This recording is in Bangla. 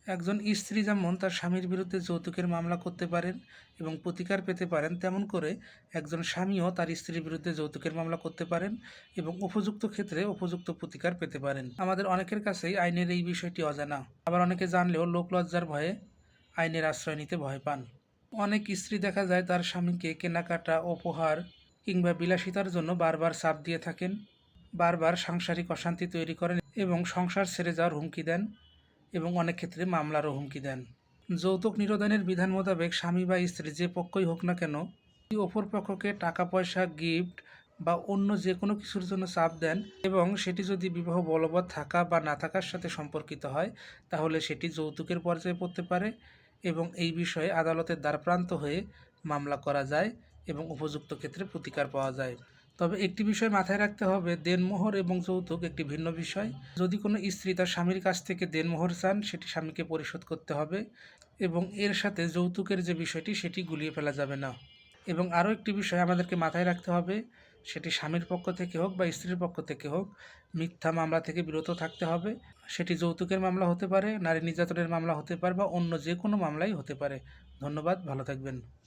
একজন স্ত্রী যেমন তার স্বামীর বিরুদ্ধে যৌতুকের মামলা করতে পারেন এবং প্রতিকার পেতে পারেন, তেমন করে একজন স্বামীও তার স্ত্রীর বিরুদ্ধে যৌতুকের মামলা করতে পারেন এবং উপযুক্ত ক্ষেত্রে উপযুক্ত প্রতিকার পেতে পারেন। আমাদের অনেকের কাছেই আইনের এই বিষয়টি অজানা, আবার অনেকে জানলেও লোকলজ্জার ভয়ে আইনের আশ্রয় নিতে ভয় পান। অনেক স্ত্রী দেখা যায় তার স্বামীকে কেনাকাটা, উপহার কিংবা বিলাসিতার জন্য বারবার চাপ দিয়ে থাকেন, বারবার সাংসারিক অশান্তি তৈরি করেন এবং সংসার ছেড়ে যাওয়ার হুমকি দেন এবং অনেক ক্ষেত্রে মামলারও হুমকি দেন। যৌতুক নিরোধনের বিধান মোতাবেক স্বামী বা স্ত্রী যে পক্ষই হোক না কেন, যদি অপর পক্ষকে টাকা পয়সা, গিফট বা অন্য যে কোনো কিছুর জন্য চাপ দেন এবং সেটি যদি বিবাহ বলবৎ থাকা বা না থাকার সাথে সম্পর্কিত হয়, তাহলে সেটি যৌতুকের পর্যায়ে পড়তে পারে এবং এই বিষয়ে আদালতের দ্বারপ্রান্ত হয়ে মামলা করা যায় এবং উপযুক্ত ক্ষেত্রে প্রতিকার পাওয়া যায়। তবে একটি বিষয় মাথায় রাখতে হবে, দেনমোহর এবং যৌতুক একটি ভিন্ন বিষয়। যদি কোনো স্ত্রী তার স্বামীর কাছ থেকে দেনমোহর চান, সেটি স্বামীকে পরিশোধ করতে হবে এবং এর সাথে যৌতুকের যে বিষয়টি সেটি গুলিয়ে ফেলা যাবে না। এবং আরও একটি বিষয় আমাদেরকে মাথায় রাখতে হবে, সেটি স্বামীর পক্ষ থেকে হোক বা স্ত্রীর পক্ষ থেকে হোক, মিথ্যা মামলা থেকে বিরত থাকতে হবে। সেটি যৌতুকের মামলা হতে পারে, নারী নির্যাতনের মামলা হতে পারে বা অন্য যে কোনো মামলাই হতে পারে। ধন্যবাদ, ভালো থাকবেন।